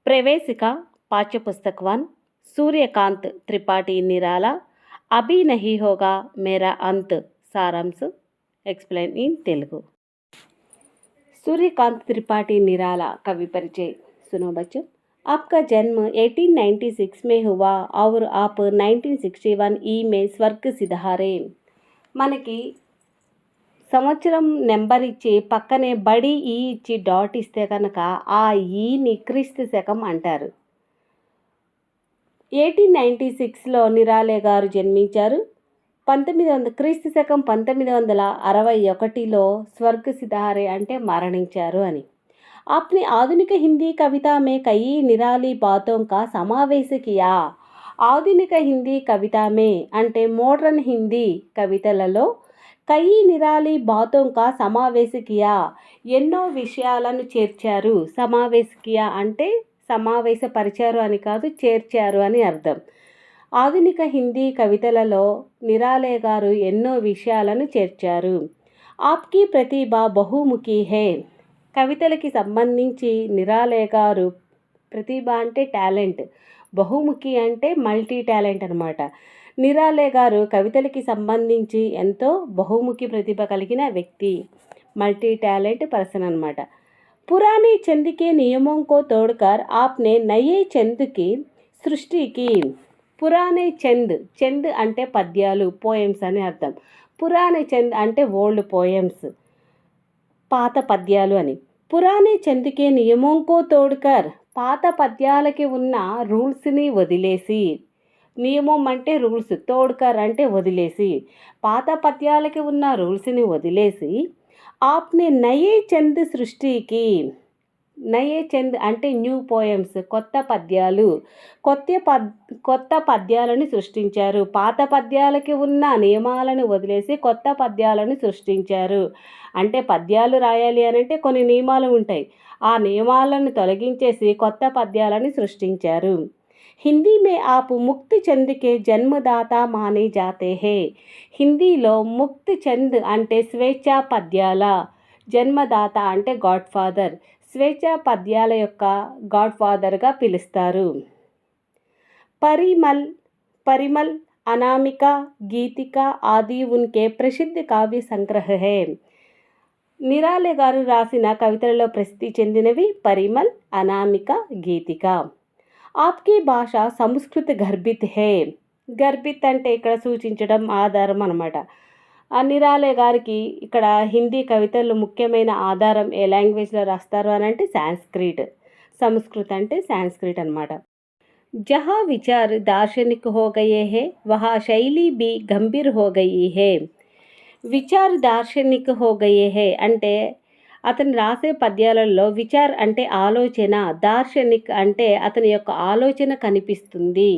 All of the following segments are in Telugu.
प्रवेशिका पाठ्यपुस्तक 1 सूर्यकांत त्रिपाठी निराला अभी नहीं होगा मेरा अंत सारांश एक्सप्लेन इन तेलुगु। सूर्यकांत त्रिपाठी निराला कवि परिचय। सुनो बच्चों, आपका जन्म 1896 में हुआ और आप 1961 ई में स्वर्ग सिधारे। మనకి సంవత్సరం నెంబర్ ఇచ్చి పక్కనే బడి ఈ ఇచ్చి డాట్ ఇస్తే కనుక ఆ ఈని క్రీస్తు శకం అంటారు. 1896లో నిరాలే గారు జన్మించారు. క్రీస్తు శకం 1961లో స్వర్గ సిధారే అంటే మరణించారు అని. आपने आधुनिक हिंदी कविता में कई निराली बातों का समावेश किया. ఆధునిక హిందీ కవిత మే అంటే మోడ్రన్ హిందీ కవితలలో కయి నిరాలి బాతోం కా సమావేశ కియా ఎన్నో విషయాలను చేర్చారు. సమావేశ కియా అంటే సమావేశపరిచారు అని కాదు, చేర్చారు అని అర్థం. ఆధునిక హిందీ కవితలలో నిరాలే గారు ఎన్నో విషయాలను చేర్చారు. ఆప్కి ప్రతిభ బహుముఖి హే. కవితలకి సంబంధించి నిరాలే గారు ప్రతిభ అంటే టాలెంట్, బహుముఖి అంటే మల్టీ టాలెంట్ అనమాట. నిరాలే గారు కవితలకి సంబంధించి ఎంతో బహుముఖి ప్రతిభ కలిగిన వ్యక్తి, మల్టీ టాలెంట్ పర్సన్ అనమాట. పురాణే చంద్ కే నియమోं को तोड़कर आपने नए చంద్ की సృష్టి की. పురాణే చంద్, చంద్ అంటే పద్యాలు, పోయమ్స్ అని అర్థం. పురాణే చంద్ అంటే ఓల్డ్ పోయమ్స్, పాత పద్యాలు అని. పురాణే చంద్ కే నియమోं को तोड़कर పాత పద్యాలకి ఉన్న రూల్స్ని వదిలేసి, నియమం అంటే రూల్స్, తోడ్కర్ అంటే వదిలేసి, పాత పద్యాలకి ఉన్న రూల్స్ని వదిలేసి ఆప్నే నయే చంద్ సృష్టికి. నయే చంద్ అంటే న్యూ పోయమ్స్, కొత్త పద్యాలు, కొత్త పద్యాలను సృష్టించారు. పాత పద్యాలకి ఉన్న నియమాలను వదిలేసి కొత్త పద్యాలను సృష్టించారు. అంటే పద్యాలు రాయాలి అని అంటే కొన్ని నియమాలు ఉంటాయి, ఆ నియమాలను తొలగించేసి కొత్త పద్యాలను సృష్టించారు. హిందీ మే ఆప్ ముక్తి చంద్ కే జన్మదాత మానే జాతే హే. హిందీలో ముక్తి చంద్ అంటే స్వేచ్ఛా పద్యాల, జన్మదాత అంటే గాడ్ ఫాదర్, స్వేచ్ఛా పద్యాల యొక్క గాడ్ ఫాదర్గా పిలుస్తారు. పరిమల్ అనామిక గీతిక ఆది ఉన్కే ప్రసిద్ధ కావ్య సంగ్రహ హే. నిరాలే గారు రాసిన కవితలలో ప్రసిద్ధి చెందినవి పరిమల్, అనామిక, గీతిక. ఆప్కి భాష సంస్కృత గర్భిత్ హే. గర్భిత్ అంటే ఇక్కడ సూచించడం, ఆధారం అనమాట. నిరాలే గారికి ఇక్కడ హిందీ కవితల్లో ముఖ్యమైన ఆధారం ఏ లాంగ్వేజ్లో రాస్తారు అని అంటే సాంస్క్రిట్. సంస్కృత్ అంటే సాంస్క్రిట్ అనమాట. జహా విచార్ దార్శనిక్ హో గయే హే వహా శైలి బి గంభీర్ హో గయి హే. విచార్ దార్శనిక్ హో గయే హే అంటే అతను రాసే పద్యాలలో విచార్ అంటే ఆలోచన, దార్శనిక్ అంటే అతని యొక్క ఆలోచన కనిపిస్తుంది.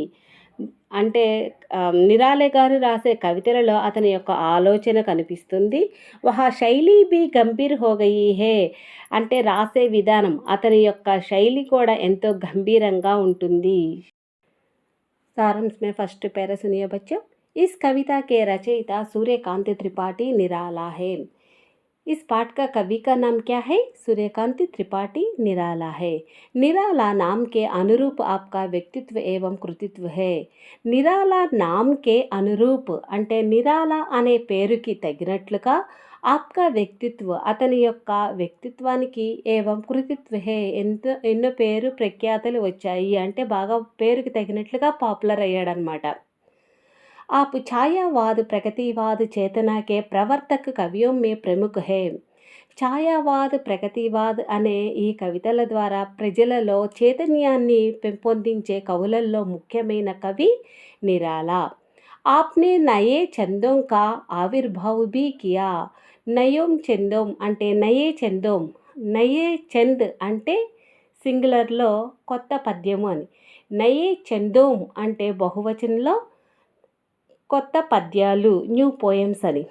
అంటే నిరాలే గారు రాసే కవితలలో అతని యొక్క ఆలోచన కనిపిస్తుంది. వహా శైలి బి గంభీర్ హో గయి హే అంటే రాసే విధానం, అతని యొక్క శైలి కూడా ఎంతో గంభీరంగా ఉంటుంది. సారాంశ్ మే ఫస్ట్ पैरा सुनिए बच्चों। इस कविता के रचयिता सूर्यकांत त्रिपाठी निराला है। इस पाठ का कवि का नाम क्या है? सूर्यकांत त्रिपाठी निराला है। निराला नाम के अनुरूप आपका व्यक्तित्व एवं कृतित्व है। निराला नाम के अनुरूप అంటే నిరాలా అనే పేరుకి తగినట్లుగా ఆప్కా వ్యక్తిత్వ అతని యొక్క వ్యక్తిత్వానికి ఏవం కృతిత్వ హే ఎన్నో పేరు ప్రఖ్యాతలు వచ్చాయి అంటే బాగా పేరుకి తగినట్లుగా పాపులర్ అయ్యాడనమాట. आप छायावाद प्रगतिवाद चेतना के प्रवर्तक कवियों में प्रमुख है. ఛాయావాద్ ప్రగతివాద్ అనే ఈ కవితల ద్వారా ప్రజలలో చైతన్యాన్ని పెంపొందించే కవులలో ముఖ్యమైన కవి నిరాలా. ఆప్నే నయే చందోం కా ఆవిర్భావ్ భీ కియా. నయోం చందోం అంటే నయే చందోం, నయే చంద్ అంటే సింగులర్లో కొత్త పద్యము అని, నయే చందోం అంటే బహువచనంలో కొత్త పద్యాలు, న్యూ పోయమ్స్ అని.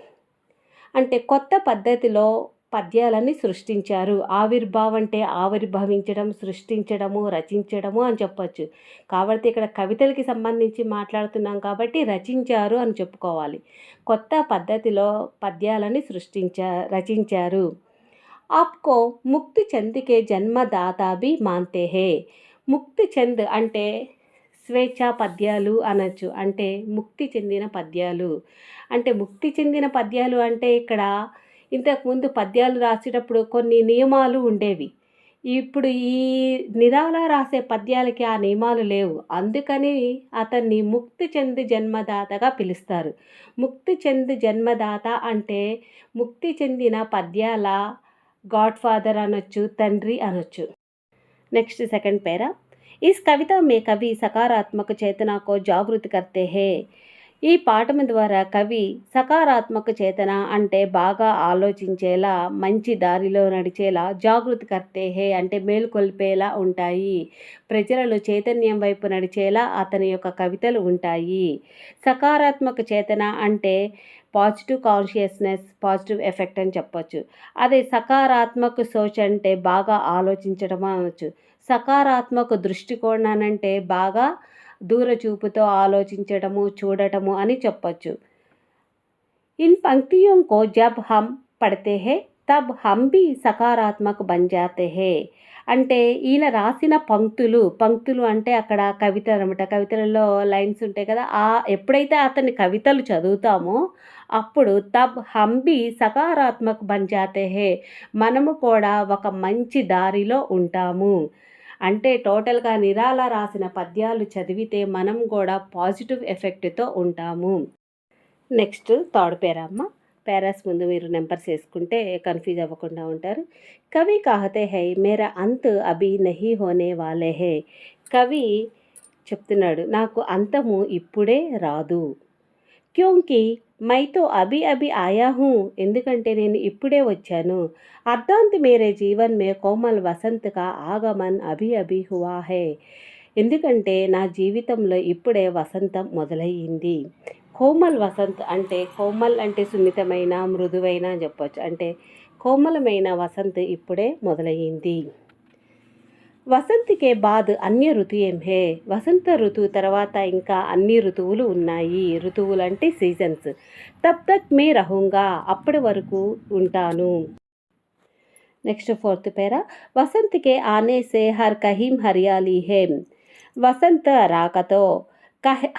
అంటే కొత్త పద్ధతిలో పద్యాలని సృష్టించారు. ఆవిర్భావం అంటే ఆవిర్భవించడం, సృష్టించడము, రచించడము అని చెప్పచ్చు. కాబట్టి ఇక్కడ కవితలకి సంబంధించి మాట్లాడుతున్నాం కాబట్టి రచించారు అని చెప్పుకోవాలి. కొత్త పద్ధతిలో పద్యాలని రచించారు. आपको मुक्ति चंद के जन्मदाता भी मानते हैं. ముక్తి చెంద్ అంటే స్వేచ్ఛా పద్యాలు అనొచ్చు. అంటే ముక్తి చెందిన పద్యాలు. అంటే ముక్తి చెందిన పద్యాలు అంటే ఇక్కడ ఇంతకుముందు పద్యాలు రాసేటప్పుడు కొన్ని నియమాలు ఉండేవి. ఇప్పుడు ఈ నిరాళ రాసే పద్యాలకి ఆ నియమాలు లేవు. అందుకని అతన్ని ముక్తి చెంది జన్మదాతగా పిలుస్తారు. ముక్తి చెంది జన్మదాత అంటే ముక్తి చెందిన పద్యాల గాడ్ ఫాదర్ అనొచ్చు, తండ్రి అనొచ్చు. नेक्स्ट सेकंड पैरा, इस कविता में कवि सकारात्मक चेतना को जागृत करते हैं. ఈ పాఠం ద్వారా కవి సకారాత్మక చేతన అంటే బాగా ఆలోచించేలా, మంచి దారిలో నడిచేలా, జాగృతి కర్తే హే అంటే మేలుకొల్పేలా ఉంటాయి. ప్రజలను చైతన్యం వైపు నడిచేలా అతని యొక్క కవితలు ఉంటాయి. సకారాత్మక చేతన అంటే పాజిటివ్ కాన్షియస్నెస్, పాజిటివ్ ఎఫెక్ట్ అని చెప్పొచ్చు. అదే సకారాత్మక సోచ్ అంటే బాగా ఆలోచించడం అనవచ్చు. సకారాత్మక దృష్టికోణానంటే బాగా దూరచూపుతో ఆలోచించడము, చూడటము అని చెప్పొచ్చు. इन पंक्तियों को जब हम पढ़ते हैं तब हम भी सकारात्मक बन जाते हैं. అంటే ఈయన రాసిన పంక్తులు అంటే అక్కడ కవితలు అనమాట. కవితలలో లైన్స్ ఉంటాయి కదా, ఎప్పుడైతే అతని కవితలు చదువుతామో అప్పుడు తబ్ హమ్ భీ సకారాత్మక్ బన్ జాతే హే, మనము కూడా ఒక మంచి దారిలో ఉంటాము. అంటే టోటల్గా నిరాళ రాసిన పద్యాలు చదివితే మనం కూడా పాజిటివ్ ఎఫెక్ట్తో ఉంటాము. నెక్స్ట్ థర్డ్ పేరా అమ్మ. पैरास ముందు మీరు నెంబర్స్ వేసుకుంటే కన్ఫ్యూజ్ అవ్వకుండా ఉంటారు. కవి कहते हैं मेरा अंत अभी नहीं होने वाले है. కవి చెప్తున్నాడు నాకు అంతము ఇప్పుడే రాదు. క్యోంకి मैं तो अभी अभी आया हूँ, ఎందుకంటే నేను ఇప్పుడే వచ్చాను. అర్ధాంత్ మేరే జీవన్ మే కోమల్ వసంత్ కా ఆగమన్ అభి అభి హువా హై, ఎందుకంటే నా జీవితంలో ఇప్పుడే వసంతం మొదలయ్యింది. కోమల్ వసంత్ అంటే కోమల్ అంటే సున్నితమైన, మృదువైన అని చెప్పొచ్చు. అంటే కోమలమైన వసంత్ ఇప్పుడే మొదలయ్యింది. వసంత్కే బాద్ అన్య ఋతుయేం హే, వసంత ఋతువు తర్వాత ఇంకా అన్ని ఋతువులు ఉన్నాయి. ఋతువులు అంటే సీజన్స్. తబ్ తక్ మే రహూంగా, అప్పటి వరకు ఉంటాను. నెక్స్ట్ ఫోర్త్ పేరా, వసంత్కే ఆనే సే హర్ కహీం హరియాలీ హే. వసంత రాకతో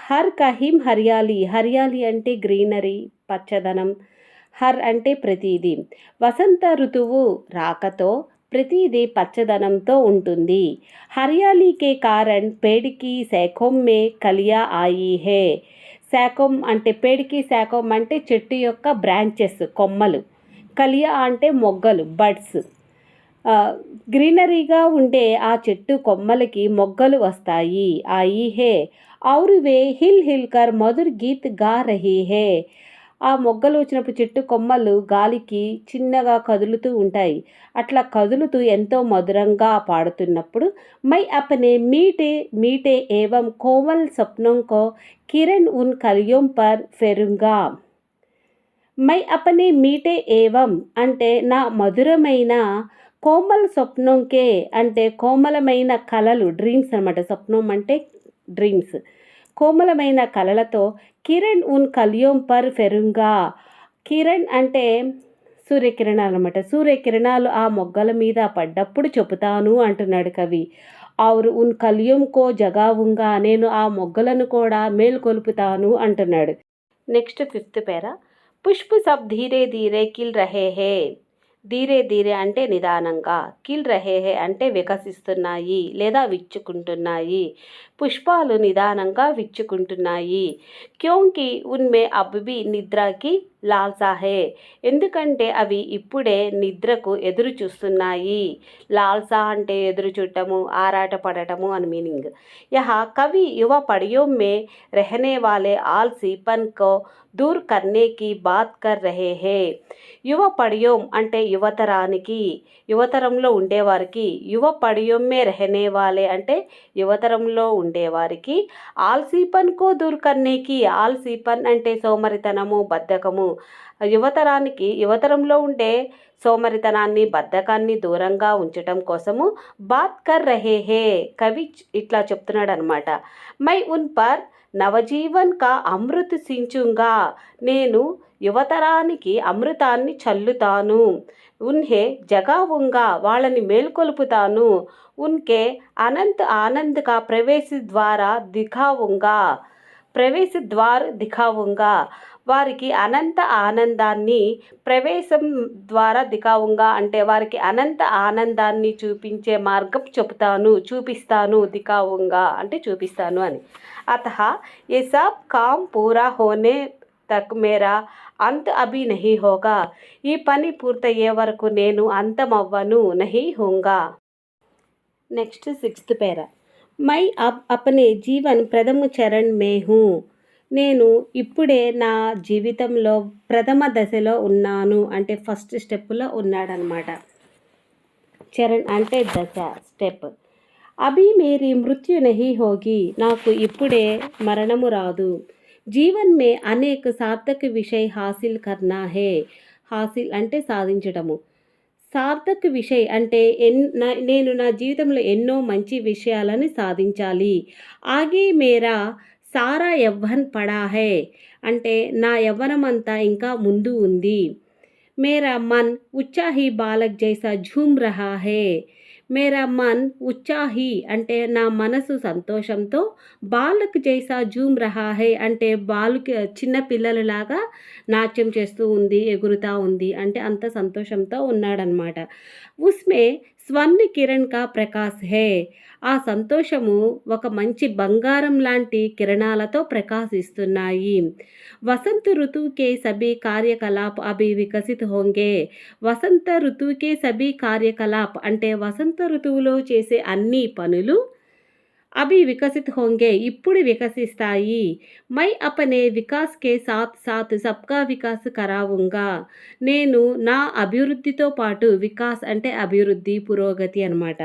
హర్ కహీం హరియాలీ, హరియాలీ అంటే గ్రీనరీ, పచ్చదనం. హర్ అంటే ప్రతిదీ. వసంత ఋతువు రాకతో ప్రతిదీ పచ్చదనంతో ఉంటుంది. హరియాలీకే కారణ్ పేడికి శాఖోం మే కలియా ఆయి హే. శాఖోం అంటే పేడికి శాఖోం అంటే చెట్టు యొక్క బ్రాంచెస్, కొమ్మలు. కలియా అంటే మొగ్గలు, బడ్స్. గ్రీనరీగా ఉండే ఆ చెట్టు కొమ్మలకి మొగ్గలు వస్తాయి. ఆయి హే ఔర్ వే హిల్ హిల్ కర్ మధుర్ గీత్ గా రహీ హే. ఆ మొగ్గలు వచ్చినప్పుడు చెట్టు కొమ్మలు గాలికి చిన్నగా కదులుతూ ఉంటాయి. అట్లా కదులుతూ ఎంతో మధురంగా పాడుతున్నప్పుడు మై అపనే మీటే మీటే ఏవం కోమల్ సప్నం కో కిరణ్ ఉన్ కలియోం పర్ ఫెరుంగా. మై అపనే మీటే ఏవం అంటే నా మధురమైన, కోమల్ స్వప్నంకే అంటే కోమలమైన కలలు, డ్రీమ్స్ అనమాట. స్వప్నం అంటే డ్రీమ్స్. కోమలమైన కలలతో కిరణ్ ఉన్ కలియోం పర్ ఫెరుంగా. కిరణ్ అంటే సూర్యకిరణాలు అనమాట. సూర్యకిరణాలు ఆ మొగ్గల మీద పడ్డప్పుడు చెబుతాను అంటున్నాడు కవి. ఔర్ ఉన్ కలియోం కో జగావుంగా, నేను ఆ మొగ్గలను కూడా మేల్కొల్పుతాను అంటున్నాడు. నెక్స్ట్ ఫిఫ్త్ పేరా, పుష్ప సబ్ ధీరే ధీరే కిల్ రహే హే. ధీరే ధీరే అంటే నిదానంగా, కిల్ రహే హే అంటే వికసిస్తున్నాయి లేదా విచ్చుకుంటున్నాయి. పుష్పాలు నిదానంగా విచ్చుకుంటున్నాయి. క్యోంకి ఉన్మే అబ్ భీ నిద్రకి లాల్సా హే, ఎందుకంటే అవి ఇప్పుడే నిద్రకు ఎదురు చూస్తున్నాయి. లాల్సా అంటే ఎదురు చూడటము, ఆరాట పడటము అని మీనింగ్. యహా కవి యువ పడియోం మే రహనే వాలే ఆల్సీపన్ కో దూర్ కర్నే కి బాత్ కర్ రహే హే. యువ పడియోం అంటే యువతరానికి, యువతరంలో ఉండేవారికి. యువ పడియోం మే రహనే వాలే అంటే యువతరంలో ఉండేవారికి. ఆల్సీపన్ కో దూర్ కర్నేకి, ఆల్సీపన్ అంటే సోమరితనము, బద్ధకము. యువతరానికి, యువతరంలో ఉండే సోమరితనాన్ని బద్ధకాన్ని దూరంగా ఉంచటం కోసము బాత్ కర్ రహే హే. కవి ఇట్లా చెప్తున్నాడు అనమాట. మై ఉన్ పర్ నవజీవన్ కా అమృత్ సించుంగా. నేను యువతరానికి అమృతాన్ని చల్లుతాను. ఉన్హే జగావుంగా. వాళ్ళని మేల్కొల్పుతాను. ఉన్కే అనంత్ ఆనంద్ కా ప్రవేశ ద్వారా దిఖావుంగా. ప్రవేశ ద్వార్ దిఖావుంగా. వారికి అనంత ఆనందాన్ని ప్రవేశం ద్వారా దిఖావుంగా అంటే వారికి అనంత ఆనందాన్ని చూపించే మార్గం చూపిస్తాను. దిఖావుంగా అంటే చూపిస్తాను అని. అతః ఏ సబ్ కామ్ పూరా హోనే తక్ మేరా అంత్ అభి నహీ హోగా. ఈ పని పూర్తయ్యే వరకు నేను అంతమవ్వను. నహీ హోంగా. Next 6th para. మై అబ్ అప్నే జీవన్ ప్రథమ చరణ్ మే హూ. నేను ఇప్పుడే నా జీవితంలో ప్రథమ దశలో ఉన్నాను అంటే ఫస్ట్ స్టెప్లో ఉన్నాడనమాట. చరణ్ అంటే దశ, స్టెప్. అభి మేరీ మృత్యు నహీ హోగి. నాకు ఇప్పుడే మరణము రాదు. జీవన్ మే అనేక సార్థక విషయ్ హాసిల్ కర్నా హే. హాసిల్ అంటే సాధించటము. సార్థక్ విషయ్ అంటే నేను నా జీవితంలో ఎన్నో మంచి విషయాలను సాధించాలి. ఆగే మేరా సారా యవ్వన్ పడా హే అంటే నా యవ్వనమంతా ఇంకా ముందు ఉంది. మేరా మన్ ఉత్సాహీ బాలక్ జైసా ఝూమ్ రహా హే. మేరా మన్ ఉత్సాహీ అంటే నా మనసు సంతోషంతో, బాలక్ జైసా ఝూమ్ రహా హే అంటే చిన్న పిల్లలలాగా నాట్యం చేస్తూ ఉంది, ఎగురుతూ ఉంది అంటే అంత సంతోషంతో ఉన్నాడనమాట. ఉస్మే స్వర్ణ కిరణ్ కా ప్రకాశ్ హే. ఆ సంతోషము ఒక మంచి బంగారం లాంటి కిరణాలతో ప్రకాశిస్తున్నాయి. వసంత ఋతువుకే సభీ కార్యకలాప్ అభి వికసిత్ హోంగే. వసంత ఋతువుకే సభీ కార్యకలాప్ అంటే వసంత ఋతువులో చేసే అన్ని పనులు అభి వికసిత్ హోంగే ఇప్పుడు వికసిస్తాయి. మై అపనే వికాస్ కే సాత్ సాత్ సబ్కా వికాస్ కరావుంగా. నేను నా అభివృద్ధితో పాటు, వికాస్ అంటే అభివృద్ధి, పురోగతి అనమాట.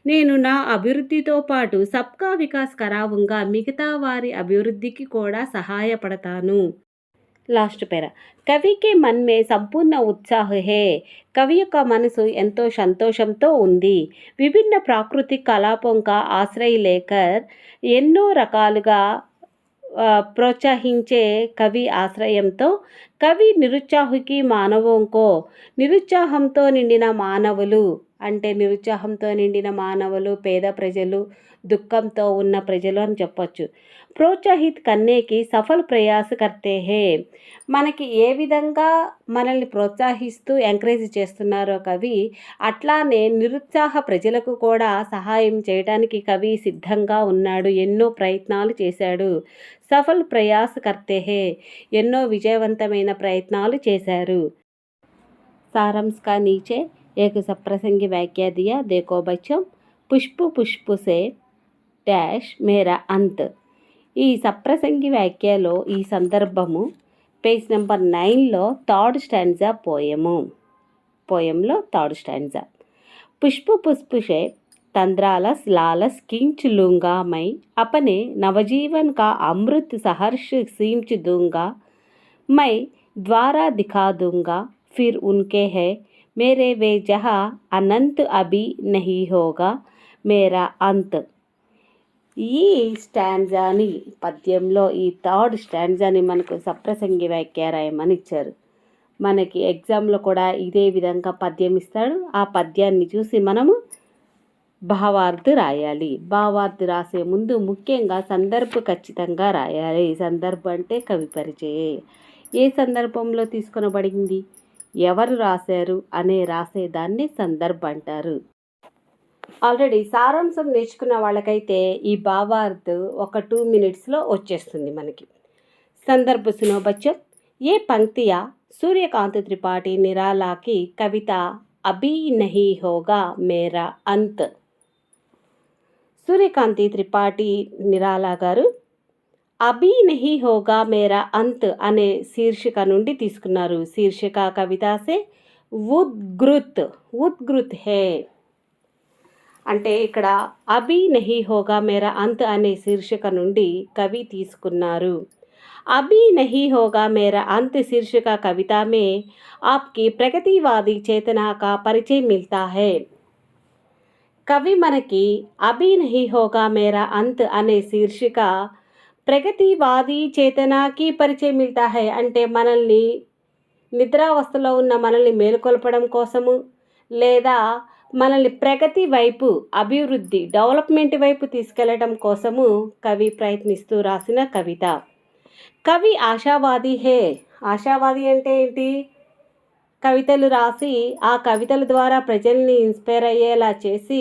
నేను నా అభివృద్ధితో పాటు సబ్కా వికాస్ కరావుంగా మిగతా వారి అభివృద్ధికి కూడా సహాయపడతాను. లాస్ట్ పేరా. కవికి మన్ మే సంపూర్ణ ఉత్సాహ హే. కవి యొక్క మనసు ఎంతో సంతోషంతో ఉంది. విభిన్న ప్రాకృతిక కలాపం కా ఆశ్రయ లేకర్ ఎన్నో రకాలుగా ప్రోత్సహించే కవి ఆశ్రయంతో కవి నిరుత్సాహుకి మానవంకో. నిరుత్సాహంతో నిండిన మానవులు అంటే నిరుత్సాహంతో నిండిన మానవులు, పేద ప్రజలు, దుఃఖంతో ఉన్న ప్రజలు అని చెప్పొచ్చు. ప్రోత్సాహిత్ కన్నేకి సఫల్ ప్రయాస కర్తే హే. మనకి ఏ విధంగా మనల్ని ప్రోత్సహిస్తూ ఎంకరేజ్ చేస్తున్నారో కవి, అట్లానే నిరుత్సాహ ప్రజలకు కూడా సహాయం చేయడానికి కవి సిద్ధంగా ఉన్నాడు. ఎన్నో ప్రయత్నాలు చేశాడు. సఫల్ ప్రయాస కర్తే హే ఎన్నో విజయవంతమైన ప్రయత్నాలు చేశారు. सारांश का नीचे एक सप्रसंगी वाक्य दिया, देखो बच्चों. पुष्प पुष्प से डैश मेरा अंत. ఈ సప్రసంగి వాక్యలో ఈ సందర్భము పేజ్ నెంబర్ 9లో థర్డ్ స్టాంజా పోయంలో థర్డ్ స్టాంజా. पुष्प पुष्प से तंद्रालस लालस खींच लूँगा मैं, अपने नवजीवन का अमृत सहर्ष सींच दूँगा. मैं द्वारा दिखा दूँगा फिर उनके है मेरे वे जहाँ अनंत अभी नहीं होगा मेरा अंत. ఈ స్టాంజాని పద్యంలో ఈ థర్డ్ స్టాంజాని మనకు సప్రసంగి వాక్య రాయమని ఇచ్చారు. మనకి ఎగ్జామ్లో కూడా ఇదే విధంగా పద్యం ఇస్తాడు. ఆ పద్యాన్ని చూసి మనము భావార్థ రాయాలి. భావార్థ రాసే ముందు ముఖ్యంగా సందర్భ ఖచ్చితంగా రాయాలి. సందర్భం అంటే కవి పరిచయం. ఏ సందర్భంలో తీసుకొనబడింది, ఎవరు రాశారు అనే రాసేదాన్ని సందర్భ అంటారు. ఆల్రెడీ సారాంశం నేర్చుకున్న వాళ్ళకైతే ఈ భావార్థ ఒక 2 minutesలో వచ్చేస్తుంది మనకి. సందర్భ సునో బచ్చో. ఏ పంక్తియా सूर्यकांत त्रिपाठी निराला की कविता अभी नहीं होगा मेरा अंत. సూర్యకాంతి త్రిపాఠి నిరాలా గారు అభి నహీ హోగా మేరా అంత్ అనే శీర్షిక నుండి తీసుకున్నారు. శీర్షిక కవితాసే ఉద్గృత్ హే అంటే ఇక్కడ అభి నహీ హోగా మేరా అంత్ అనే శీర్షిక నుండి కవి తీసుకున్నారు. अभी नहीं होगा मेरा अंत शीर्षक कविता में आपकी प्रगतिवादी चेतना का परिचय मिलता है. కవి మనకి అభి నహీ హోగా మేరా అంత్ అనే శీర్షిక ప్రగతివాది చేతనాకి పరిచయం మిల్తా హై అంటే మనల్ని నిద్రావస్థలో ఉన్న మనల్ని మేలుకొల్పడం కోసము లేదా మనల్ని ప్రగతి వైపు అభివృద్ధి డెవలప్మెంట్ వైపు తీసుకెళ్లడం కోసము కవి ప్రయత్నిస్తూ రాసిన కవిత. కవి ఆశావాది హే. ఆశావాది అంటే ఏంటి? కవితలు రాసి ఆ కవితల ద్వారా ప్రజల్ని ఇన్స్పైర్ అయ్యేలా చేసి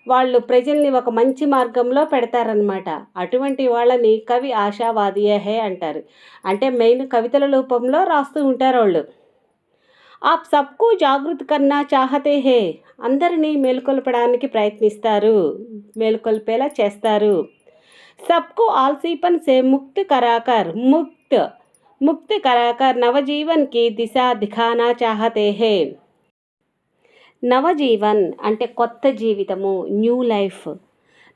వాళ్ళు ప్రజల్ని ఒక మంచి మార్గంలో పెడతారనమాట. అటువంటి వాళ్ళని కవి ఆశావాదియే హే అంటారు. అంటే మెయిన్ కవితల రూపంలో రాస్తూ ఉంటారు వాళ్ళు. ఆప్ సబ్కు జాగృత్ కన్నా చాహతే హే. అందరినీ మేలుకొల్పడానికి ప్రయత్నిస్తారు, మేలుకొల్పేలా చేస్తారు. సబ్కు ఆల్సీపన్ సే ముక్త్ కరాకర్ मुक्त कराकर नवजीवन की दिशा दिखाना चाहते हैं. నవజీవన్ అంటే కొత్త జీవితము, న్యూ లైఫ్.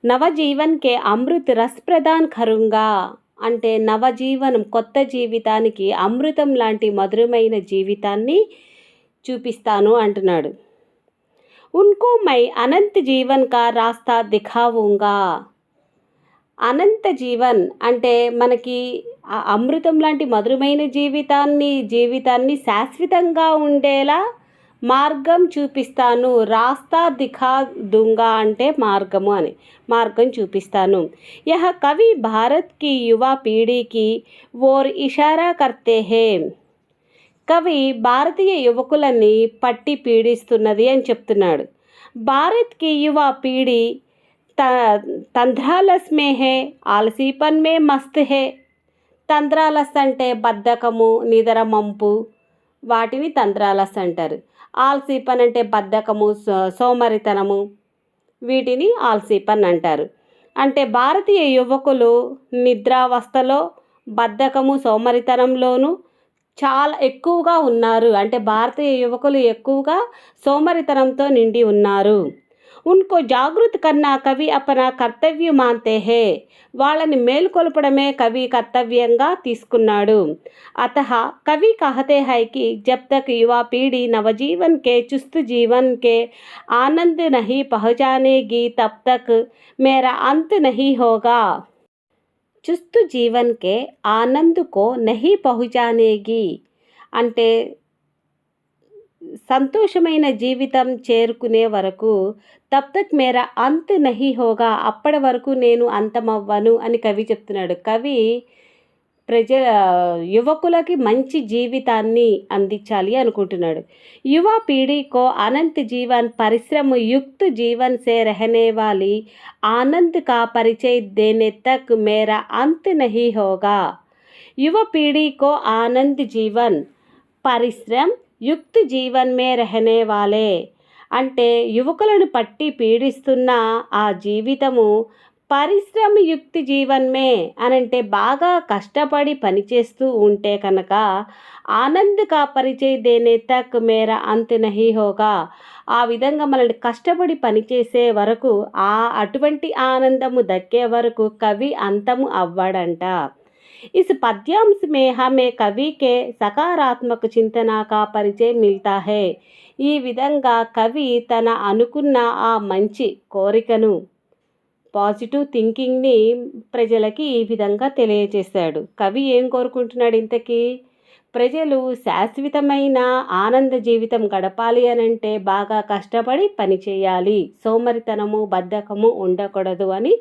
నవజీవన్ కే అమృత్ రస్ ప్రదాన్ కరుంగా అంటే నవజీవనం కొత్త జీవితానికి అమృతం లాంటి మధురమైన జీవితాన్ని చూపిస్తాను అంటున్నాడు. ఉన్కో మై అనంత జీవన్ కా రాస్తా దిఖావుంగా. అనంత జీవన్ అంటే మనకి అమృతం లాంటి మధురమైన జీవితాన్ని శాశ్వతంగా ఉండేలా మార్గం చూపిస్తాను. రాస్తా దిఖా దుంగా అంటే మార్గము అని, మార్గం చూపిస్తాను. యహ కవి భారత్ కి యువ పీఢీకి ఓర్ ఇషారా కర్తే హే. కవి భారతీయ యువకులని పట్టి పీడిస్తున్నది అని చెప్తున్నాడు. భారత్ కి యువ పీఢీ తంద్రాలస్ మే హే, ఆలసీపన్ మే మస్త్ హే. తంద్రాలస్ అంటే బద్ధకము, నిద్రమంపు, వాటిని తంద్రాలస్ అంటారు. ఆల్సీపన్ అంటే బద్ధకము, సోమరితనము, వీటిని ఆల్సీపన్ అంటారు. అంటే భారతీయ యువకులు నిద్రావస్థలో బద్ధకము సోమరితనంలోనూ చాలా ఎక్కువగా ఉన్నారు. అంటే భారతీయ యువకులు ఎక్కువగా సోమరితనంతో నిండి ఉన్నారు. ఉన్కో జాగృత్ కన్నా కవి అపన కర్తవ్య మాన్తే హే. వాళ్ళని మేలుకొల్పడమే కవి కర్తవ్యంగా తీసుకున్నాడు. అతః కవి కహతే హై కి జబ్ తక్ యువ పీఢీ నవజీవన్ కే చుస్త్ జీవన్ కే ఆనంద్ నహీ పహుచానేగి తబ్ తక్ మేరా అంత్ నహీ హోగా. చుస్త్ జీవన్ కే ఆనంద్ కో నహీ పహుచానేగి అంటే సంతోషమైన జీవితం చేరుకునే వరకు తబ్ తక్ మేరా అంత్ నహీ హోగా అప్పటి వరకు నేను అంతమవ్వను అని కవి చెప్తున్నాడు. కవి యువకులకి మంచి జీవితాన్ని అందించాలి అనుకుంటున్నాడు. యువ పీढ़ी అనంత్ జీవన్ పరిశ్రమ యుక్త జీవన్ సే రహనే వాली ఆనంద్ కా పరిచయ దేనే తక్ మేరా అంత్ నహీ హోగా. యువ పీढ़ी ఆనంద్ జీవన్ పరిశ్రమ యుక్త జీవన్ మే రహనే వాలే అంటే యువకులను పట్టి పీడిస్తున్న ఆ జీవితము పరిశ్రమ యుక్తి జీవన్మే అనంటే బాగా కష్టపడి పనిచేస్తూ ఉంటే కనుక ఆనంద్ కా పరిచయ దేనే తక్ మేరా అంత్ నహీ హోగా. ఆ విధంగా మనల్ని కష్టపడి పనిచేసే వరకు అటువంటి ఆనందము దక్కే వరకు కవి అంతము అవ్వడంట. इस पद्यांश में हमें कवि के सकारात्मक चिंतना का परिचय मिलता है. ఈ విధంగా కవి తన అనుకున్న ఆ మంచి కోరికను, పాజిటివ్ థింకింగ్ని ప్రజలకి ఈ విధంగా తెలియజేశాడు. కవి ఏం కోరుకుంటున్నాడు ఇంతకీ? ప్రజలు శాశ్వతమైన ఆనంద జీవితం గడపాలి అనంటే బాగా కష్టపడి పనిచేయాలి, సోమరితనము బద్ధకము ఉండకూడదు అని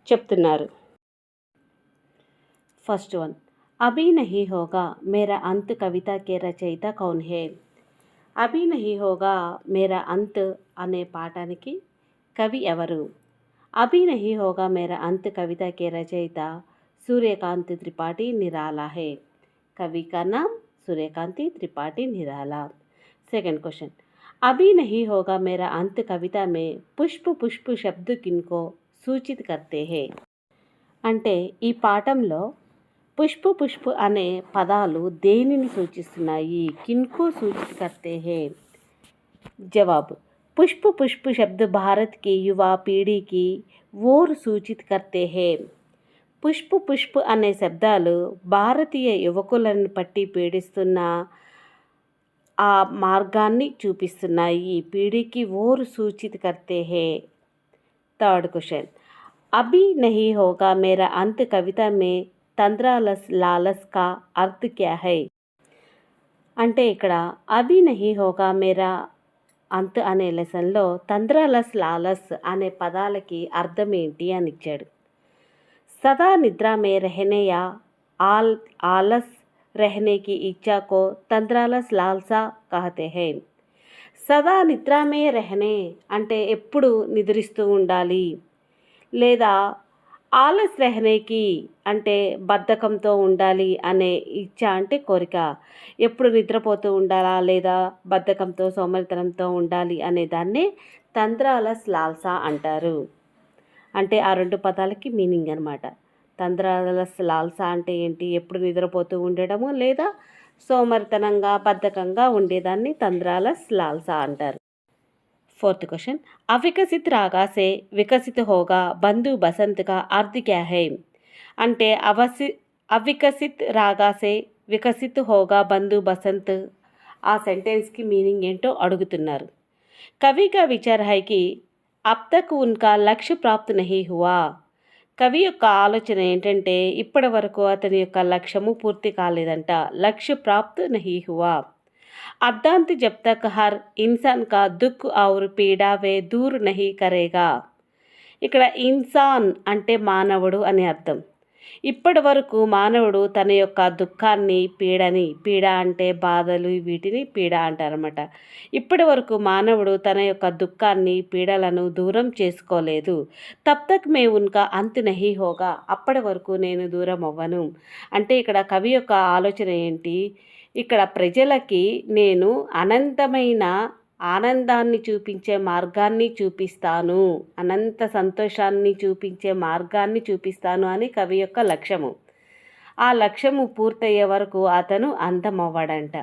చెప్తున్నారు. फर्स्ट वन, अभी नहीं होगा मेरा अंत कविता के रचयिता कौन है? अभी नहीं होगा मेरा अंत అనే పాఠానికి కవి ఎవరు? अभी नहीं होगा मेरा अंत कविता के रचयिता सूर्यकांत त्रिपाठी निराला है. कवि का नाम सूर्यकांत त्रिपाठी निराला. सेकंड क्वेश्चन, अभी नहीं होगा मेरा अंत कविता में पुष्प पुष्प शब्द किनको सूचित करते हैं? అంటే ఈ పాఠంలో పుష్ప పుష్ప అనే పదాలు దేనిని సూచిస్తున్నాయి? కిన్కో సూచిత కర్తే హే? జవాబు, పుష్ప పుష్ప శబ్ద భారత్ కి యువ పీढ़ी की ओर सूचित करते हैं. పుష్పు పుష్పు అనే శబ్దాలు భారతీయ యువకులను పట్టి పీడిస్తున్న ఆ మార్గాన్ని చూపిస్తున్నాయి. ఈ పీढ़ी ఓర్ సూచిत करते हैं. థర్డ్ క్వశ్చన్, అభి నహీ హోగా మేరా అంత్ కవిత మే తంద్రాలస్ లాలస్ కా అర్థ్ క్యా హై? అంటే ఇక్కడ అభి నహీ హోగా మేరా అంత్ అనే లెసన్లో తంద్రాలస్ లాలస్ అనే పదాలకి అర్థం ఏంటి అని ఇచ్చాడు. సదా నిద్ర మే రహనే యా ఆలస్ रहने की इच्छा को తంద్రాలస్ లాల్సా కహతే హై. సదా నిద్రమే రహనే అంటే ఎప్పుడు నిద్రిస్తూ ఉండాలి, లేదా ఆలస్ రహనేకి అంటే బద్ధకంతో ఉండాలి అనే ఇచ్చ అంటే కోరిక. ఎప్పుడు నిద్రపోతూ ఉండాలా లేదా బద్ధకంతో సోమరితనంతో ఉండాలి అనే దాన్నే తంద్రాలస్ లాల్సా అంటారు. అంటే ఆ రెండు పదాలకి మీనింగ్ అనమాట. తంద్రాలస్ లాల్సా అంటే ఏంటి? ఎప్పుడు నిద్రపోతూ ఉండడము లేదా సోమరితనంగా బద్ధకంగా ఉండేదాన్ని తంద్రాలస్ లాల్సా అంటారు. फोर्थ क्वेश्चन, అవికసిత్ రాగా సే వికసిత్ హోగా బంధు బసంత్ కా అర్థ్ క్యా హై? అంటే అవికసిత్ రాగా సే వికసిత్ హోగా బంధు బసంత్ ఆ సెంటెన్స్కి మీనింగ్ ఏంటో అడుగుతున్నారు. కవి కా విచార్ హై కి అబ్ తక్ ఉన్కా లక్ష్య ప్రాప్త్ నహీ హువా. కవి యొక్క ఆలోచన ఏంటంటే ఇప్పటి వరకు అతని యొక్క లక్ష్యము పూర్తి కాలేదంట. లక్ష్య ప్రాప్త్ నహీ హువా. అర్ధాంత్ జబ్ తక్ హర్ ఇన్సాన్ కా దుఃఖ్ ఔర్ పీడా వే దూర్ నహీ కరేగా. ఇక్కడ ఇన్సాన్ అంటే మానవుడు అని అర్థం. ఇప్పటి వరకు మానవుడు తన యొక్క దుఃఖాన్ని పీడ అంటే బాధలు, వీటిని పీడ అంటారన్నమాట. ఇప్పటి వరకు మానవుడు తన యొక్క దుఃఖాన్ని పీడలను దూరం చేసుకోలేదు. తబ్ తక్ మే ఉన్కా అంత్ నహీ హోగా, అప్పటి వరకు నేను దూరం అవ్వను. అంటే ఇక్కడ కవి యొక్క ఆలోచన ఏంటి? ఇక్కడ ప్రజలకి నేను అనంతమైన ఆనందాన్ని చూపించే మార్గాన్ని చూపిస్తాను, అనంత సంతోషాన్ని చూపించే మార్గాన్ని చూపిస్తాను అని కవి యొక్క లక్ష్యము. ఆ లక్ష్యము పూర్తయ్యే వరకు అతను అంతమవ్వడంట.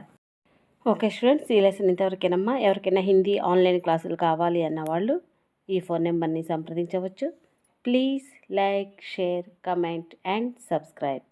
ఓకే స్టూడెంట్స్, ఈ లెసన్ ఇంతవరకేనమ్మా. ఎవరికైనా హిందీ ఆన్లైన్ క్లాసులు కావాలి అన్నవాళ్ళు ఈ ఫోన్ నెంబర్ని సంప్రదించవచ్చు. Please like, share, comment and subscribe.